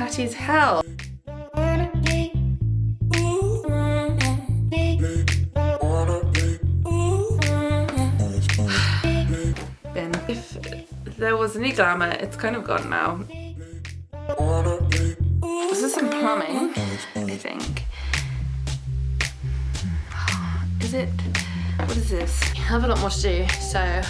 tatty as hell. If there was any glamour, it's kind of gone now. This is some plumbing, I think. Is it? What is this? I have a lot more to do, so.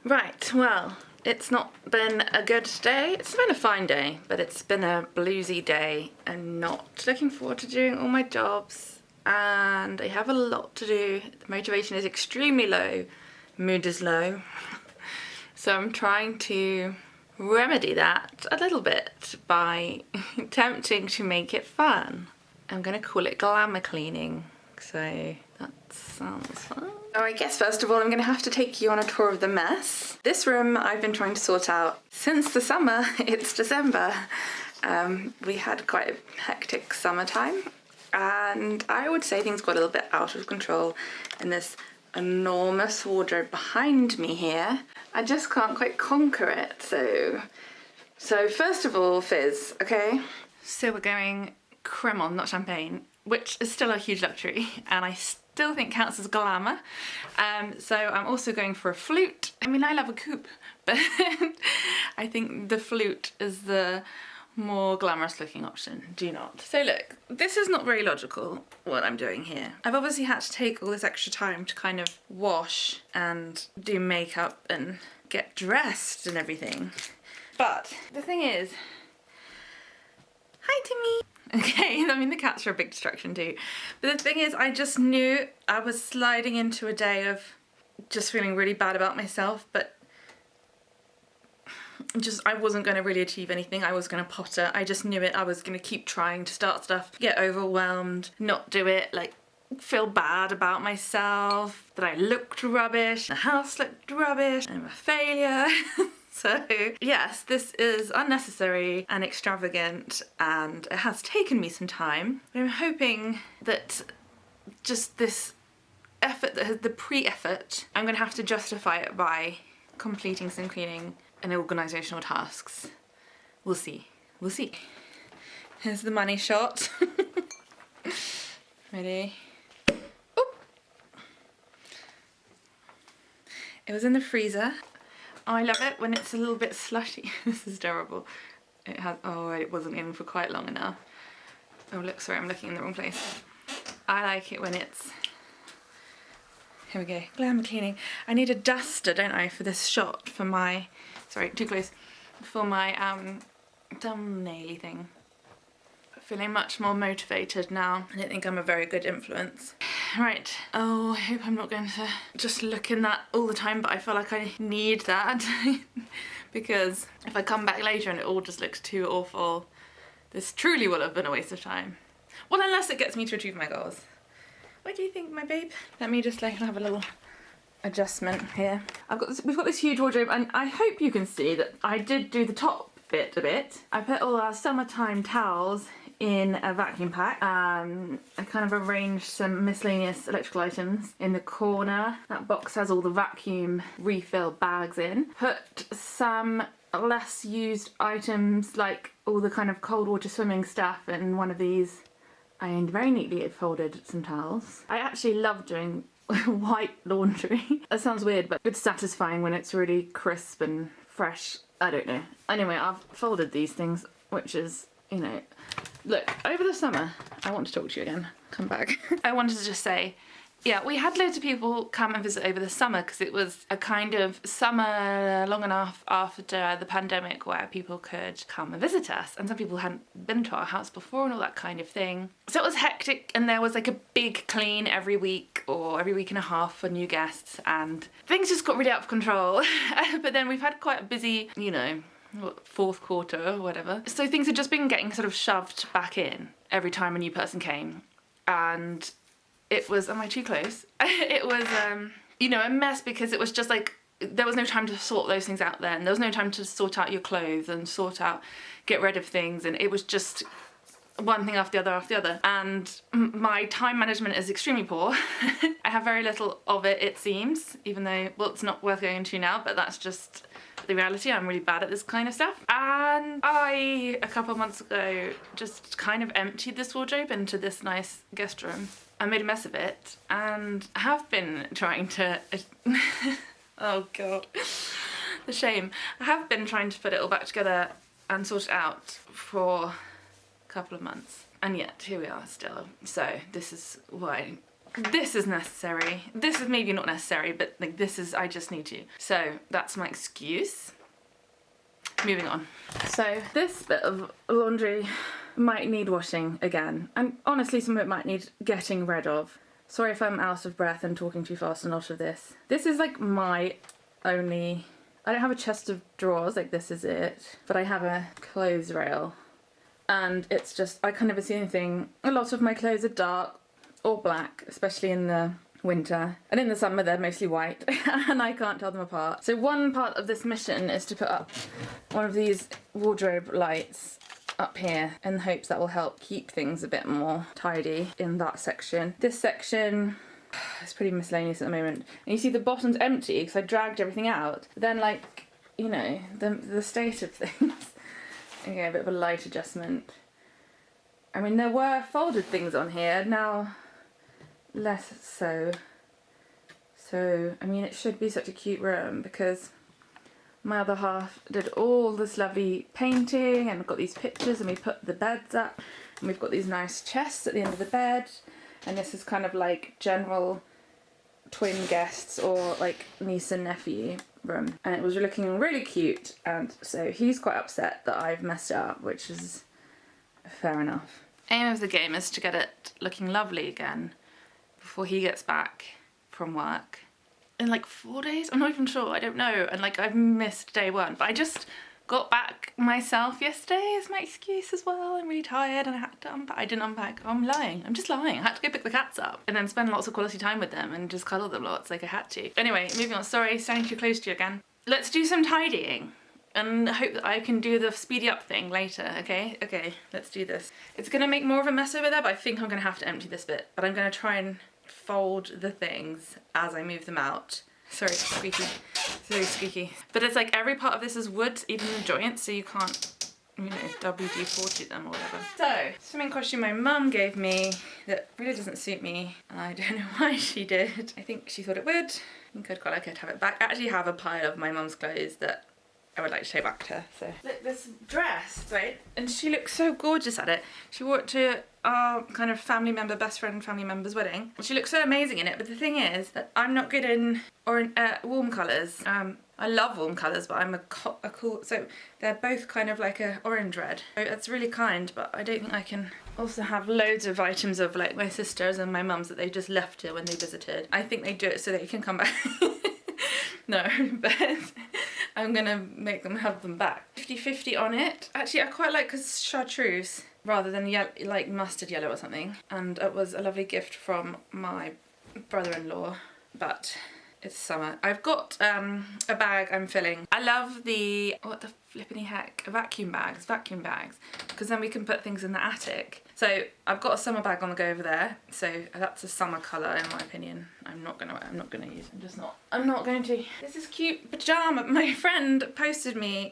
Right, well, it's not been a good day. It's been a fine day, but it's been a bluesy day and not looking forward to doing all my jobs. And I have a lot to do. The motivation is extremely low. Mood is low. So I'm trying to remedy that a little bit by attempting to make it fun. I'm gonna call it glamour cleaning. So that sounds fun. So I guess first of all I'm gonna have to take you on a tour of the mess. This room I've been trying to sort out since the summer. It's December. We had quite a hectic summertime and I would say things got a little bit out of control in this enormous wardrobe behind me here. I just can't quite conquer it. So first of all, fizz, okay? So we're going crement, not champagne, which is still a huge luxury and I still think counts as glamour. So I'm also going for a flute. I mean, I love a coupe, but I think the flute is the more glamorous looking option, do you not? So look, this is not very logical what I'm doing here. I've obviously had to take all this extra time to kind of wash and do makeup and get dressed and everything. But the thing is, hi Timmy. Okay, I mean the cats are a big distraction too. But the thing is, I just knew I was sliding into a day of just feeling really bad about myself, but I wasn't going to really achieve anything. I was going to potter. I just knew it. I was going to keep trying to start stuff, get overwhelmed, not do it, like feel bad about myself, that I looked rubbish, the house looked rubbish, I'm a failure. So yes, this is unnecessary and extravagant and it has taken me some time. But I'm hoping that just this effort, the pre-effort, I'm going to have to justify it by completing some cleaning and organisational tasks. We'll see. We'll see. Here's the money shot. Ready? Oop. It was in the freezer. I love it when it's a little bit slushy. This is terrible. It has, oh, it wasn't in for quite long enough. Oh look, sorry, I'm looking in the wrong place. I like it when it's, here we go, glamour cleaning. I need a duster, don't I, for this shot, for my, sorry, too close, for my thumbnail-y thing. Feeling much more motivated now. I don't think I'm a very good influence. Right, oh, I hope I'm not going to just look in that all the time, but I feel like I need that because if I come back later and it all just looks too awful, this truly will have been a waste of time. Well, unless it gets me to achieve my goals. What do you think, my babe? Let me just like have a little adjustment here. We've got this huge wardrobe and I hope you can see that I did do the top bit a bit. I put all our summertime towels in a vacuum pack. I kind of arranged some miscellaneous electrical items in the corner. That box has all the vacuum refill bags in. Put some less used items like all the kind of cold water swimming stuff in one of these. I very neatly folded some towels. I actually love doing white laundry. That sounds weird, but it's satisfying when it's really crisp and fresh. I don't know. Anyway, I've folded these things, which is, you know, look, over the summer, I want to talk to you again. Come back. I wanted to just say, yeah, we had loads of people come and visit over the summer because it was a kind of summer long enough after the pandemic where people could come and visit us, and some people hadn't been to our house before and all that kind of thing. So it was hectic and there was like a big clean every week or every week and a half for new guests and things just got really out of control. But then we've had quite a busy, you know, fourth quarter or whatever. So things had just been getting sort of shoved back in every time a new person came. And it was, am I too close? It was, you know, a mess because it was just like, there was no time to sort those things out then. There was no time to sort out your clothes and get rid of things. And it was just one thing after the other, and my time management is extremely poor. I have very little of it, it seems, even though, well, it's not worth going into now, but that's just the reality. I'm really bad at this kind of stuff. And I, a couple of months ago, just kind of emptied this wardrobe into this nice guest room. I made a mess of it, and I have been trying to oh god, the shame. I have been trying to put it all back together and sort it out for a couple of months, and yet here we are still. So this is why this is necessary. This is maybe not necessary, but like this is, I just need to. So that's my excuse. Moving on. So this bit of laundry might need washing again, and honestly some of it might need getting rid of. Sorry if I'm out of breath and talking too fast on a lot of this. This is like my only, I don't have a chest of drawers, like this is it, but I have a clothes rail, and it's just, I can't never see anything. A lot of my clothes are dark or black, especially in the winter, and in the summer they're mostly white and I can't tell them apart. So one part of this mission is to put up one of these wardrobe lights up here in the hopes that will help keep things a bit more tidy in that section. This section is pretty miscellaneous at the moment, and you see the bottom's empty because I dragged everything out. Then, like, you know, the state of things. Okay, a bit of a light adjustment. I mean, there were folded things on here, now less so. So, I mean, it should be such a cute room because my other half did all this lovely painting, and we've got these pictures, and we put the beds up, and we've got these nice chests at the end of the bed, and this is kind of like general twin guests or like niece and nephew room, and it was looking really cute, and so he's quite upset that I've messed it up, which is fair enough. Aim of the game is to get it looking lovely again before he gets back from work. In like 4 days? I'm not even sure, I don't know. And like I've missed day one, but I just got back myself yesterday is my excuse as well. I'm really tired and I had to unpack. I didn't unpack. Oh, I'm lying. I'm just lying. I had to go pick the cats up and then spend lots of quality time with them and just cuddle them lots like I had to. Anyway, moving on. Sorry, standing too close to you again. Let's do some tidying and hope that I can do the speedy up thing later, okay? Okay, let's do this. It's gonna make more of a mess over there, but I think I'm gonna have to empty this bit. But I'm gonna try and fold the things as I move them out. Sorry, it's squeaky. It's very squeaky. But it's like every part of this is wood, even the joints, so you can't, you know, WD-40 them or whatever. So, swimming costume my mum gave me that really doesn't suit me. I don't know why she did. I think she thought it would. I think I'd quite like her to have it back. I actually have a pile of my mum's clothes that I would like to take back to her, so. Look, this dress, right? And she looks so gorgeous at it. She wore it to our kind of family member, best friend family member's wedding. She looks so amazing in it, but the thing is that I'm not good in warm colours. I love warm colours, but I'm a cool, so they're both kind of like a orange red. So that's really kind, but I don't think I can also have loads of items of like my sisters and my mum's that they just left here when they visited. I think they do it so they can come back. No, but I'm gonna make them have them back. 50-50 on it. Actually, I quite like chartreuse rather than like mustard yellow or something. And it was a lovely gift from my brother-in-law, but it's summer. I've got a bag I'm filling. I love the, what the flippity heck, vacuum bags, because then we can put things in the attic. So I've got a summer bag on the go over there. So that's a summer colour in my opinion. I'm not gonna use it. I'm not going to. This is cute pajama. My friend posted me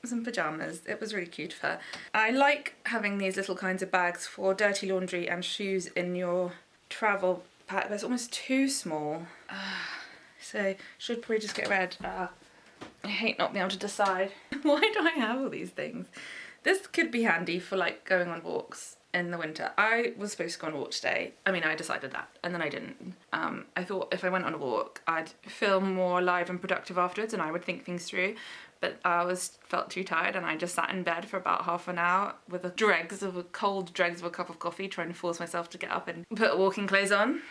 some pajamas. It was really cute of her. I like having these little kinds of bags for dirty laundry and shoes in your travel pack, but it's almost too small. So should probably just get rid. I hate not being able to decide. Why do I have all these things? This could be handy for like going on walks in the winter. I was supposed to go on a walk today. I mean, I decided that and then I didn't. I thought if I went on a walk, I'd feel more alive and productive afterwards and I would think things through. But I felt too tired and I just sat in bed for about half an hour with cold dregs of a cup of coffee, trying to force myself to get up and put walking clothes on.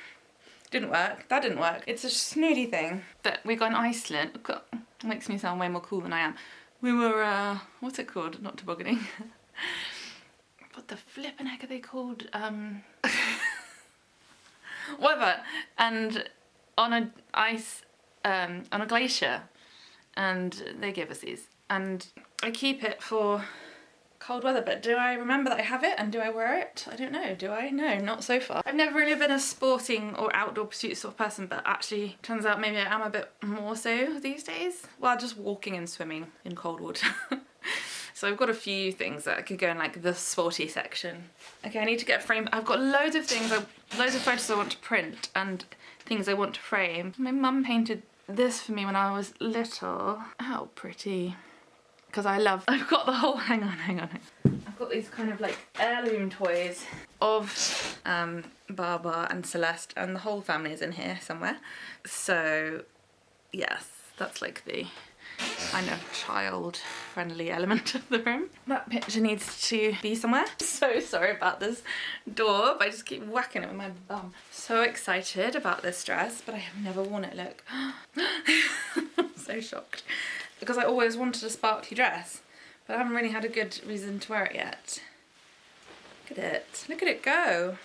Didn't work. That didn't work. It's a snooty thing. But we got in Iceland. It makes me sound way more cool than I am. We were, what's it called? Not tobogganing. What the flippin' heck are they called? Whatever. And on a glacier. And they gave us these. And I keep it for cold weather, but do I remember that I have it and do I wear it? I don't know, do I? No, not so far. I've never really been a sporting or outdoor pursuit sort of person, but actually turns out maybe I am a bit more so these days. Well, just walking and swimming in cold water. So I've got a few things that I could go in like the sporty section. Okay, I need to get a frame. I've got loads of things, loads of photos I want to print and things I want to frame. My mum painted this for me when I was little. How pretty. Because I've got the whole, hang on. I've got these kind of like heirloom toys of Barbara and Celeste, and the whole family is in here somewhere. So yes, that's like the kind of child-friendly element of the room. That picture needs to be somewhere. So sorry about this door, but I just keep whacking it with my bum. So excited about this dress, but I have never worn it, look. I'm so shocked. Because I always wanted a sparkly dress, but I haven't really had a good reason to wear it yet. Look at it go.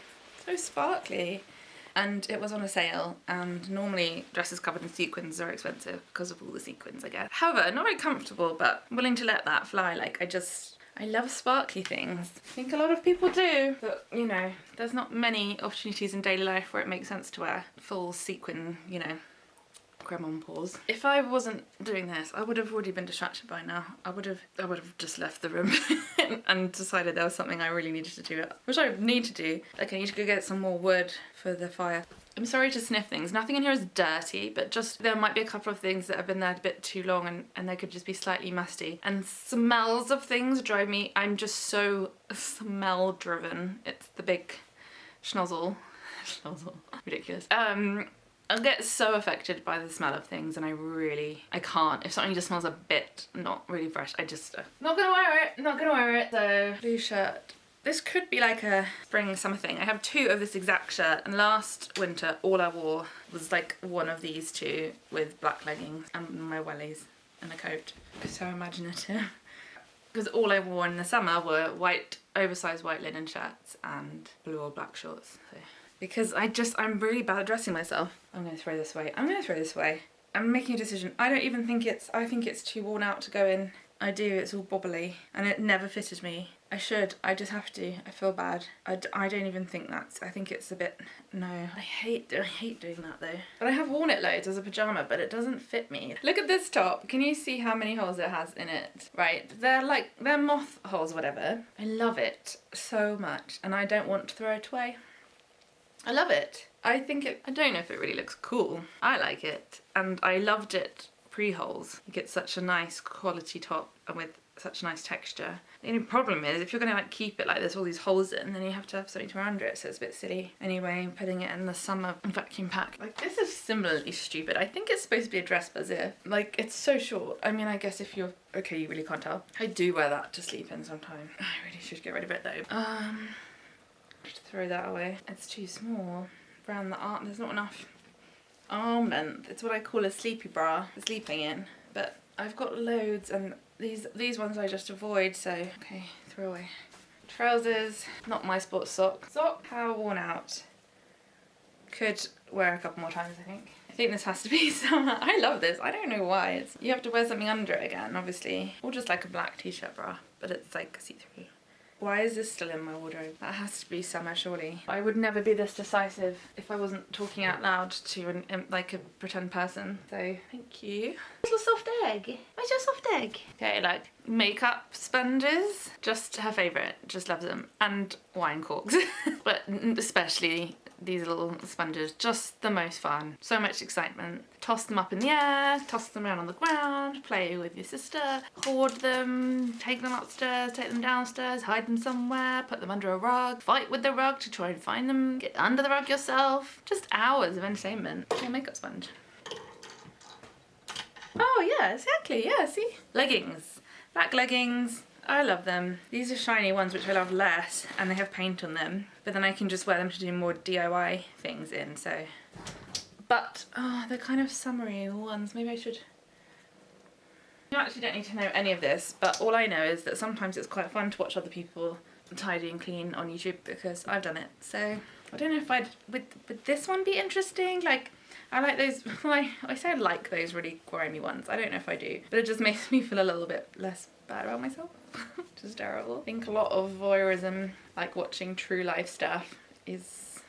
So sparkly. And it was on a sale, and normally dresses covered in sequins are expensive because of all the sequins, I guess. However, not very comfortable, but I'm willing to let that fly. Like, I love sparkly things. I think a lot of people do, but you know, there's not many opportunities in daily life where it makes sense to wear full sequin, you know, crement pause. If I wasn't doing this, I would have already been distracted by now. I would have just left the room and decided there was something I really needed to do, which I need to do. Like, I need to go get some more wood for the fire. I'm sorry to sniff things. Nothing in here is dirty, but just there might be a couple of things that have been there a bit too long and they could just be slightly musty. And smells of things drive me, I'm just so smell driven. It's the big schnozzle. Ridiculous. I'll get so affected by the smell of things, and I can't. If something just smells a bit not really fresh, I just, not gonna wear it. So, blue shirt. This could be like a spring summer thing. I have two of this exact shirt, and last winter all I wore was like one of these two with black leggings and my wellies and a coat. So imaginative. Because all I wore in the summer were oversized white linen shirts and blue or black shorts. So. Because I'm really bad at dressing myself. I'm gonna throw this away. I'm making a decision. I think it's too worn out to go in. I do, it's all bobbly. And it never fitted me. I just have to. I feel bad. I don't even think I think it's a bit, no. I hate doing that though. But I have worn it loads as a pyjama, but it doesn't fit me. Look at this top. Can you see how many holes it has in it? Right, they're moth holes, whatever. I love it so much, and I don't want to throw it away. I love it. I don't know if it really looks cool. I like it, and I loved it pre-holes. You get such a nice quality top and with such nice texture. The only problem is if you're gonna like keep it like there's all these holes in, then you have to have something to under it, so it's a bit silly. Anyway, putting it in the summer vacuum pack. Like, this is similarly stupid. I think it's supposed to be a dress brassiere. Like, it's so short. I mean, I guess if you're, okay, you really can't tell. I do wear that to sleep in sometimes. I really should get rid of it though. Just throw that away. It's too small. Around the arm, there's not enough arm length. It's what I call a sleepy bra for sleeping in. But I've got loads, and these ones I just avoid, so okay, throw away. Trousers, not my sports sock. Sock, how worn out. Could wear a couple more times, I think. I think this has to be summer. I love this. I don't know why. You have to wear something under it again, obviously. Or just like a black t-shirt bra, but it's like see-through. Why is this still in my wardrobe? That has to be summer, surely. I would never be this decisive if I wasn't talking out loud to like a pretend person. So, thank you. Little soft egg. Where's your soft egg? Okay, like makeup sponges. Just her favourite. Just loves them. And wine corks. But especially these little sponges, just the most fun. So much excitement. Toss them up in the air, toss them around on the ground, play with your sister, hoard them, take them upstairs, take them downstairs, hide them somewhere, put them under a rug, fight with the rug to try and find them, get under the rug yourself. Just hours of entertainment. A makeup sponge. Oh yeah, exactly, yeah, see? Leggings. Black leggings. I love them. These are shiny ones, which I love less, and they have paint on them. But then I can just wear them to do more DIY things in, so. But, oh, they're kind of summery ones. Maybe I should. You actually don't need to know any of this, but all I know is that sometimes it's quite fun to watch other people tidy and clean on YouTube because I've done it. So, I don't know if would this one be interesting? Like, I like those, I say I like those really grimy ones. I don't know if I do, but it just makes me feel a little bit less bad about myself. Just terrible. I think a lot of voyeurism, like watching true life stuff, is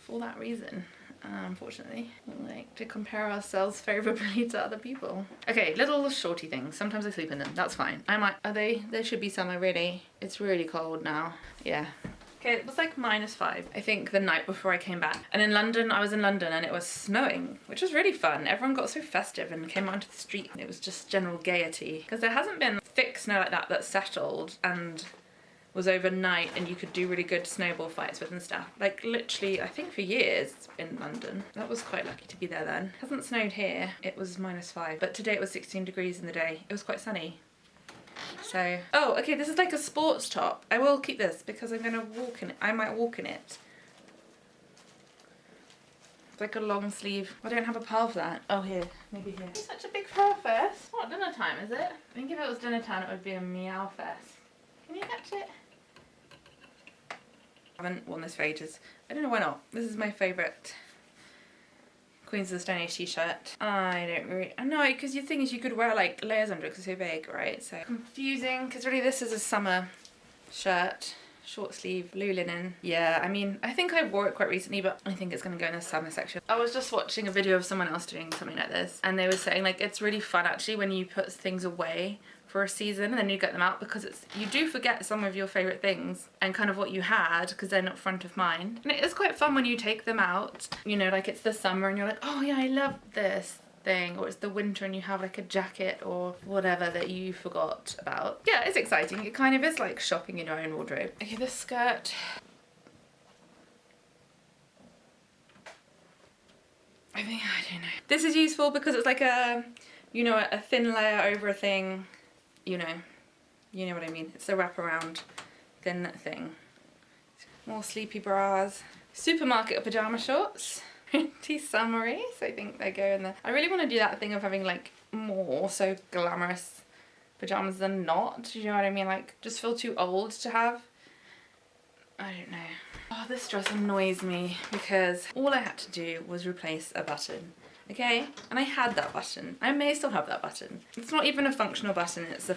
for that reason. Unfortunately, we like to compare ourselves favourably to other people. Okay, little shorty things. Sometimes I sleep in them. That's fine. There should be summer really. It's really cold now. Yeah. Okay, it was like -5, I think, the night before I came back. And in London, I was in London and it was snowing, which was really fun. Everyone got so festive and came out onto the street. It was just general gaiety. Because there hasn't been thick snow like that settled and was overnight and you could do really good snowball fights with and stuff. Like literally, I think for years in London. That was quite lucky to be there then. It hasn't snowed here. It was -5, but today it was 16 degrees in the day. It was quite sunny. So, oh, okay, this is like a sports top. I will keep this because I'm gonna walk in it. I might walk in it. It's like a long sleeve. I don't have a pile for that. Oh, here, maybe here. It's such a big flower fest. It's not dinner time, is it? I think if it was dinner time, it would be a meow fest. Can you catch it? I haven't worn this for ages. I don't know why not. This is my favourite Queens of the Stone Age t-shirt. I don't really, no, because the thing is you could wear like layers under it because it's so big, right? So confusing, because really this is a summer shirt, short sleeve, blue linen. Yeah, I mean, I think I wore it quite recently, but I think it's gonna go in the summer section. I was just watching a video of someone else doing something like this, and they were saying like it's really fun actually when you put things away for a season and then you get them out, because you do forget some of your favourite things and kind of what you had because they're not front of mind. And it is quite fun when you take them out, you know, like it's the summer and you're like, oh yeah, I love this thing, or it's the winter and you have like a jacket or whatever that you forgot about. Yeah, it's exciting. It kind of is like shopping in your own wardrobe. Okay, this skirt. I don't know. This is useful because it's like a, you know, a thin layer over a thing. You know what I mean. It's a wraparound thin thing. More sleepy bras. Supermarket pyjama shorts. Pretty summery, so I think they go in there. I really want to do that thing of having like more so glamorous pyjamas than not. Do you know what I mean? Like just feel too old to have. I don't know. Oh, this dress annoys me because all I had to do was replace a button. Okay, and I had that button. I may still have that button. It's not even a functional button, it's a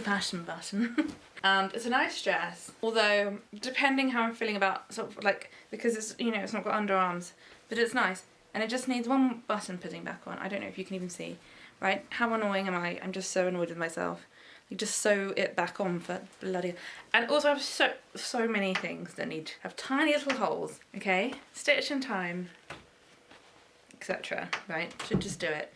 fashion button. And it's a nice dress, although depending how I'm feeling about sort of like, because it's, you know, it's not got underarms, but it's nice. And it just needs one button putting back on. I don't know if you can even see, right? How annoying am I? I'm just so annoyed with myself. You just sew it back on for bloody... And also I have so many things that have tiny little holes, okay? Stitch in time, etc. Right? Should just do it.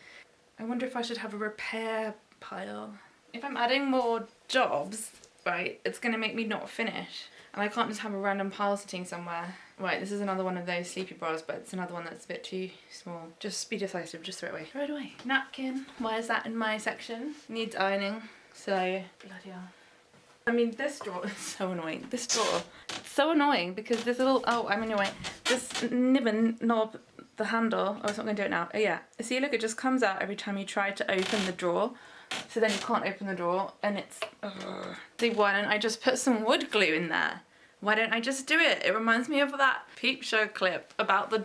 I wonder if I should have a repair pile. If I'm adding more jobs, right, it's gonna make me not finish. And I can't just have a random pile sitting somewhere. Right, this is another one of those sleepy bras, but it's another one that's a bit too small. Just be decisive, just throw it away. Throw it away. Napkin, why is that in my section? Needs ironing, so bloody hell. I mean, this drawer is so annoying. This drawer, it's so annoying because this little, oh, I'm in your way. This nibbon knob, the handle, oh, it's not gonna do it now. Oh yeah, see, look, it just comes out every time you try to open the drawer. So then you can't open the drawer and it's, see, why don't I just put some wood glue in there? Why don't I just do it? It reminds me of that Peep Show clip about the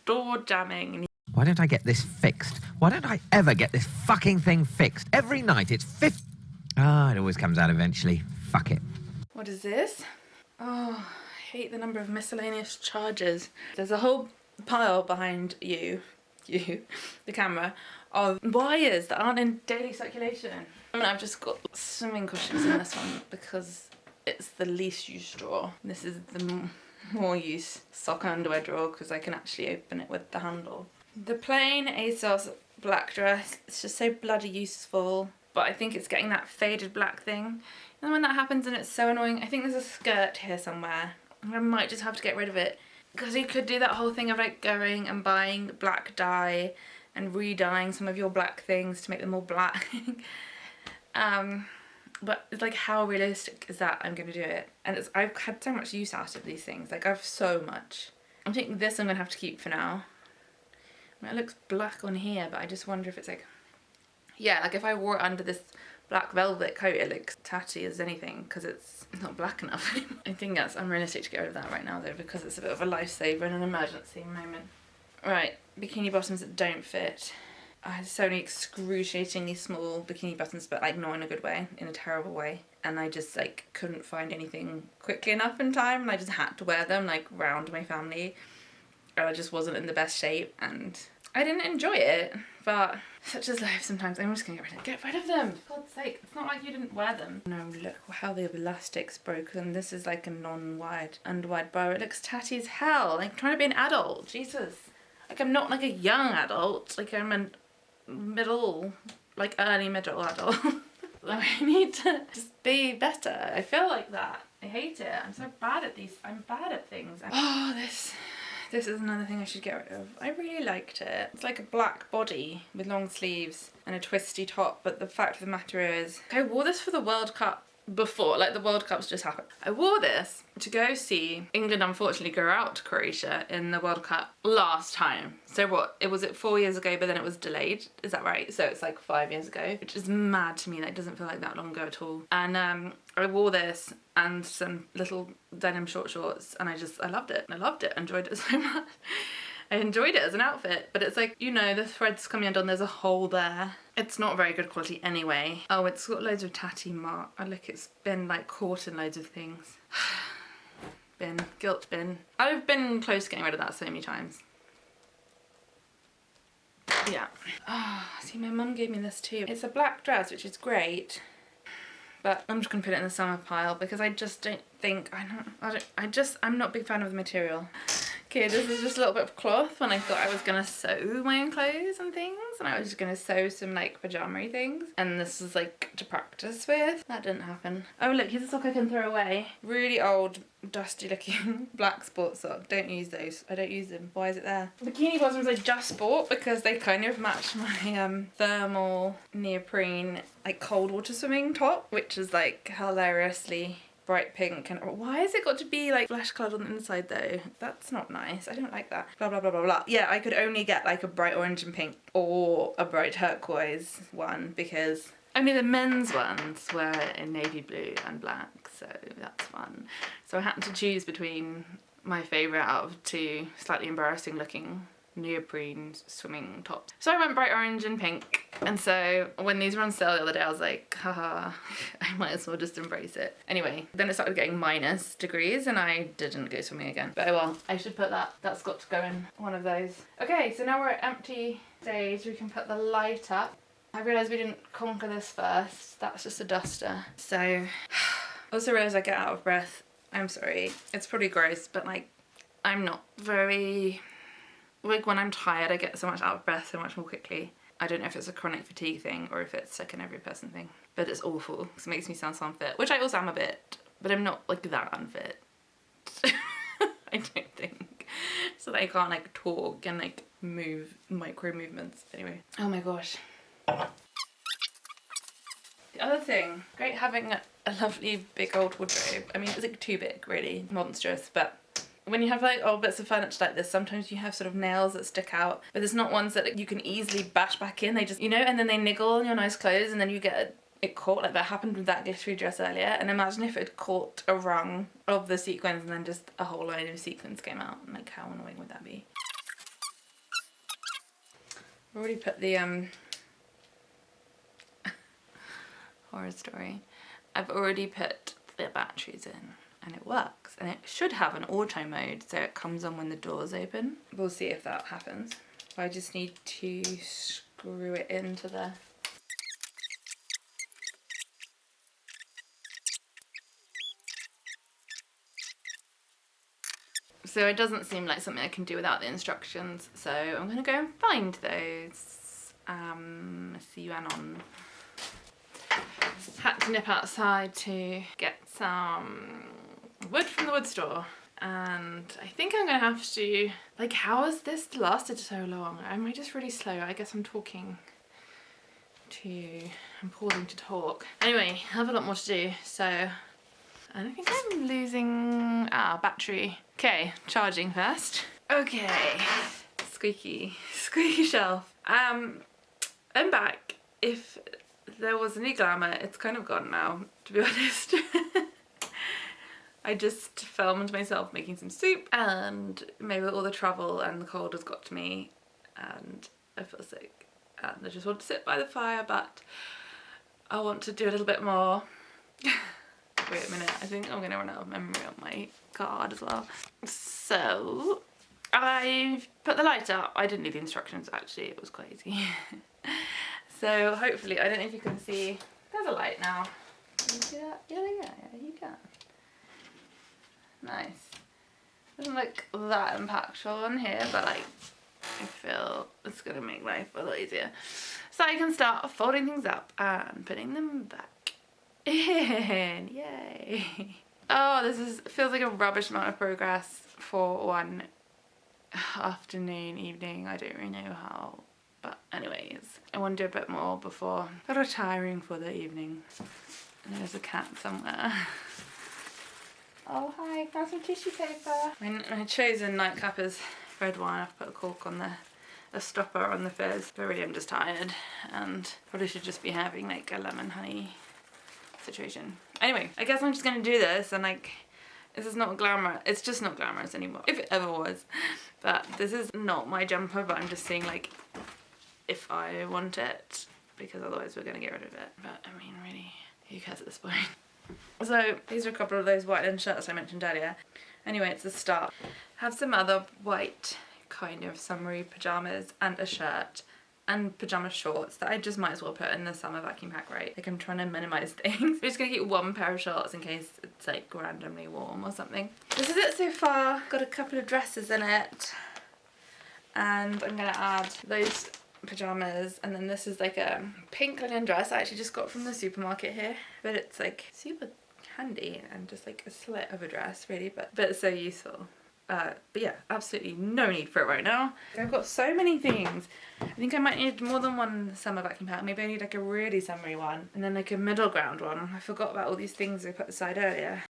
door jamming. Why don't I get this fixed? Why don't I ever get this fucking thing fixed? Every night it's it always comes out eventually. Fuck it. What is this? Oh, I hate the number of miscellaneous charges. There's a whole pile behind you, the camera, of wires that aren't in daily circulation. I mean, I've just got swimming cushions in this one because it's the least used drawer. This is the more used sock and underwear drawer because I can actually open it with the handle. The plain ASOS black dress, it's just so bloody useful, but I think it's getting that faded black thing. And when that happens and it's so annoying, I think there's a skirt here somewhere. I might just have to get rid of it because you could do that whole thing of like going and buying black dye and re-dyeing some of your black things to make them all black. But it's like, how realistic is that I'm going to do it? And I've had so much use out of these things. Like, I've so much. I think this I'm going to have to keep for now. I mean, it looks black on here, but I just wonder if it's like... Yeah, like if I wore it under this black velvet coat, it looks tatty as anything because it's not black enough anymore. I think that's unrealistic to get rid of that right now though, because it's a bit of a lifesaver in an emergency moment. Right, bikini bottoms that don't fit. I had so many excruciatingly small bikini bottoms, but like not in a good way, in a terrible way. And I just like couldn't find anything quickly enough in time, and I just had to wear them like round my family. And I just wasn't in the best shape, and I didn't enjoy it. But such is life sometimes. I'm just gonna get rid of them. For God's sake, it's not like you didn't wear them. No, look how the elastic's broken. This is like a non-wide, underwide bow. It looks tatty as hell. Like I'm trying to be an adult. Jesus. Like I'm not like a young adult. Like I'm a middle, like early middle adult. I need to just be better. I feel like that. I hate it. I'm so bad at these. I'm bad at things. Oh, this is another thing I should get rid of. I really liked it. It's like a black body with long sleeves and a twisty top, but the fact of the matter is, I wore this for the World Cup before, like the World Cup's just happened. I wore this to go see England unfortunately go out to Croatia in the World Cup last time. So what, it was 4 years ago, but then it was delayed, is that right? So it's like 5 years ago, which is mad to me. That doesn't feel like that long ago at all. And I wore this and some little denim shorts, and I loved it. Enjoyed it so much. I enjoyed it as an outfit, but it's like, you know, the thread's coming undone, there's a hole there. It's not very good quality anyway. Oh, it's got loads of tatty mark. Oh look, it's been like caught in loads of things. Bin, guilt bin. I've been close to getting rid of that so many times. Yeah. Oh, see, my mum gave me this too. It's a black dress, which is great, but I'm just gonna put it in the summer pile because I just don't think, I'm not a big fan of the material. Okay, this is just a little bit of cloth when I thought I was gonna sew my own clothes and things, and I was just gonna sew some like pajama-y things, and this was like to practice with. That didn't happen. Oh look, here's a sock I can throw away. Really old, dusty looking black sports sock. Don't use those. I don't use them. Why is it there? Bikini bottoms I just bought because they kind of match my thermal neoprene like cold water swimming top, which is like hilariously bright pink. And why has it got to be like flesh coloured on the inside though? That's not nice. I don't like that. Blah blah blah blah blah. Yeah, I could only get like a bright orange and pink or a bright turquoise one because only the men's ones were in navy blue and black, so that's fun. So I had to choose between my favourite out of two slightly embarrassing looking neoprene swimming tops. So I went bright orange and pink, and so when these were on sale the other day I was like, haha, I might as well just embrace it. Anyway, then it started getting minus degrees and I didn't go swimming again. But oh well, I should put that's got to go in one of those. Okay, so now we're at empty stage. We can put the light up. I realised we didn't conquer this first. That's just a duster. So, I also realised I get out of breath. I'm sorry. It's pretty gross, but like, I'm not very... Like when I'm tired, I get so much out of breath so much more quickly. I don't know if it's a chronic fatigue thing or if it's like an every person thing. But it's awful because it makes me sound so unfit, which I also am a bit, but I'm not like that unfit. I don't think. So that I can't like talk and like move micro movements. Anyway. Oh my gosh. The other thing, great having a lovely big old wardrobe. I mean, it's like too big, really, monstrous, but when you have like old bits of furniture like this, sometimes you have sort of nails that stick out, but there's not ones that you can easily bash back in. They just, you know, and then they niggle on your nice clothes and then you get it caught, like that happened with that glittery dress earlier. And imagine if it caught a rung of the sequins and then just a whole line of sequins came out. Like how annoying would that be? I've already put the horror story. I've already put the batteries in. And it works, and it should have an auto mode so it comes on when the doors open. We'll see if that happens. I just need to screw it into the... So it doesn't seem like something I can do without the instructions, so I'm gonna go and find those. See you anon. Had to nip outside to get some wood from the wood store, and I think I'm gonna have to, like, how has this lasted so long? Am I just really slow? I guess I'm pausing to talk. Anyway, I have a lot more to do, so I don't think I'm losing battery. Okay, charging first. Okay, squeaky shelf. I'm back. If there was any glamour, it's kind of gone now, to be honest. I just filmed myself making some soup, and maybe all the travel and the cold has got to me and I feel sick and I just want to sit by the fire, but I want to do a little bit more. Wait a minute, I think I'm gonna run out of memory on my card as well. So I've put the light up. I didn't need the instructions actually, it was quite easy. So hopefully, I don't know if you can see, there's a light now. Can you see that? Yeah, you can. Nice. Doesn't look that impactful on here, but like, I feel it's gonna make life a lot easier. So I can start folding things up and putting them back in. Yay. Oh, feels like a rubbish amount of progress for one afternoon, evening. I don't really know how. But anyways, I want to do a bit more before retiring for the evening. And there's a cat somewhere. Oh hi, got some tissue paper. My chosen nightcap is red wine. I've put a cork on a stopper on the fizz. But really I'm just tired and probably should just be having like a lemon honey situation. Anyway, I guess I'm just gonna do this, and like, this is not glamorous. It's just not glamorous anymore, if it ever was. But this is not my jumper, but I'm just seeing like if I want it, because otherwise we're gonna get rid of it. But I mean, really, who cares at this point? So these are a couple of those white linen shirts I mentioned earlier. Anyway, it's the start. Have some other white kind of summery pajamas and a shirt and pajama shorts that I just might as well put in the summer vacuum pack, right? Like, I'm trying to minimize things. I'm just gonna keep one pair of shorts in case it's like randomly warm or something. This is it so far. Got a couple of dresses in it, and I'm gonna add those pajamas, and then this is like a pink linen dress I actually just got from the supermarket here, but it's like super handy and just like a slit of a dress really, but it's so useful. But yeah, absolutely no need for it right now. I've got so many things. I think I might need more than one summer vacuum pack. Maybe I need like a really summery one and then like a middle ground one. I forgot about all these things I put aside earlier.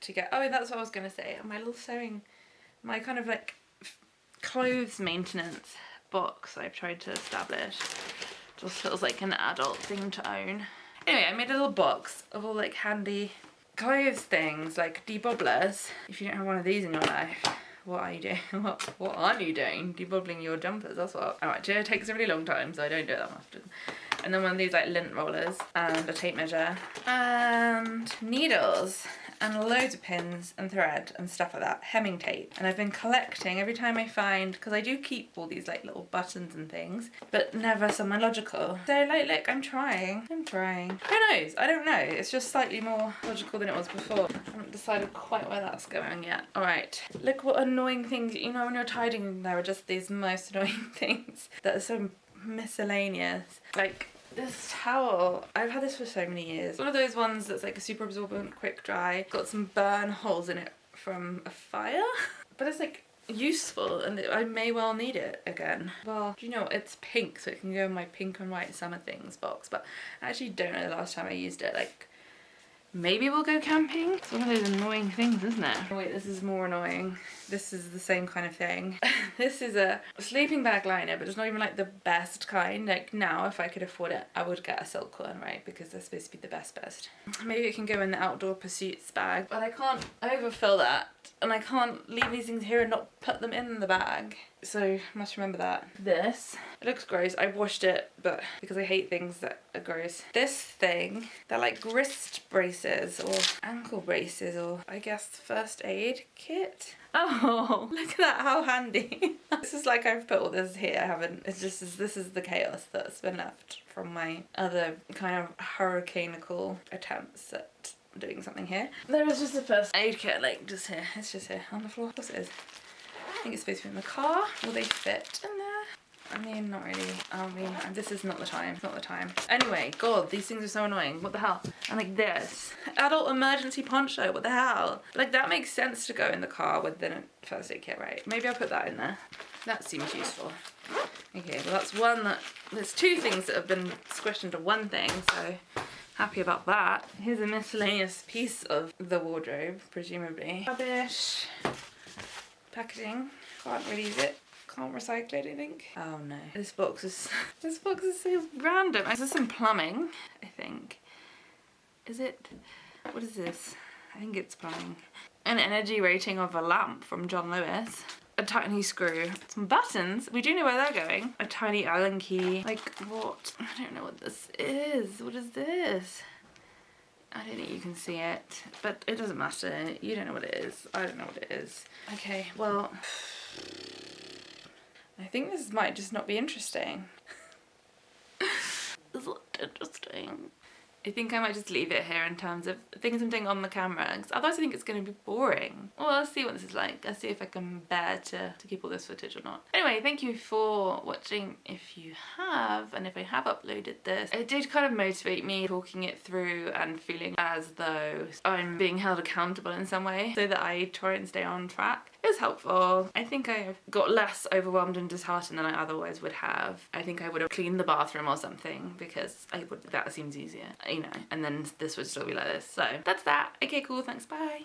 To get, oh, that's what I was gonna say, my little sewing, my kind of like clothes maintenance box I've tried to establish just feels like an adult thing to own. Anyway, I made a little box of all like handy clothes things, like debobblers. If you don't have one of these in your life, what are you doing? What aren't you doing? Debobbling your jumpers, that's what. Oh, actually it takes a really long time, so I don't do it that often. And then one of these like lint rollers and a tape measure and needles and loads of pins and thread and stuff like that, hemming tape. And I've been collecting every time I find, because I do keep all these like little buttons and things, but never somewhere logical. So like, look, I'm trying. Who knows? I don't know. It's just slightly more logical than it was before. I haven't decided quite where that's going yet. All right, look what annoying things, you know, when you're tidying, there are just these most annoying things that are so miscellaneous. Like this towel, I've had this for so many years. One of those ones that's like a super absorbent, quick dry. Got some burn holes in it from a fire, but it's like useful and I may well need it again. Well, do you know what? It's pink, so it can go in my pink and white summer things box, but I actually don't know the last time I used it. Like, maybe we'll go camping. It's one of those annoying things, isn't it? Oh wait, this is more annoying. This is the same kind of thing. This is a sleeping bag liner, but it's not even like the best kind. Like now, if I could afford it, I would get a silk one, right? Because they're supposed to be the best. Maybe it can go in the outdoor pursuits bag, but I can't overfill that. And I can't leave these things here and not put them in the bag. So must remember that. This, it looks gross. I washed it, but because I hate things that are gross. This thing, they're like wrist braces or ankle braces, or I guess first aid kit. Oh, look at that, how handy. This is like I've put all this here, I haven't, it's just, this is the chaos that's been left from my other kind of hurricanical attempts at doing something here. There is just a first aid kit, like just here. It's just here on the floor. Of course it is. I think it's supposed to be in the car. Will they fit in there? I mean, not really. I mean, this is not the time. It's not the time. Anyway, God, these things are so annoying. What the hell? And like this. Adult emergency poncho. What the hell? Like, that makes sense to go in the car with the first aid kit, right? Maybe I'll put that in there. That seems useful. Okay, well that's one that... There's two things that have been squished into one thing, so... happy about that. Here's a miscellaneous piece of the wardrobe, presumably. Rubbish. Packaging. Can't really use it. Can't recycle it, I think. Oh no. This box is so random. This is some plumbing, I think. Is it? What is this? I think it's plumbing. An energy rating of a lamp from John Lewis. A tiny screw. Some buttons. We do know where they're going. A tiny Allen key. Like what? I don't know what this is. What is this? I don't think you can see it, but it doesn't matter. You don't know what it is. I don't know what it is. Okay, well, I think this might just not be interesting. It's not interesting. I think I might just leave it here in terms of things I'm doing on the camera, because otherwise I think it's going to be boring. Well, I'll see what this is like. I'll see if I can bear to keep all this footage or not. Anyway, thank you for watching if you have, and if I have uploaded this. It did kind of motivate me talking it through and feeling as though I'm being held accountable in some way so that I try and stay on track. It was helpful. I think I got less overwhelmed and disheartened than I otherwise would have. I think I would have cleaned the bathroom or something because that seems easier, you know, and then this would still be like this. So that's that. Okay, cool, thanks, bye.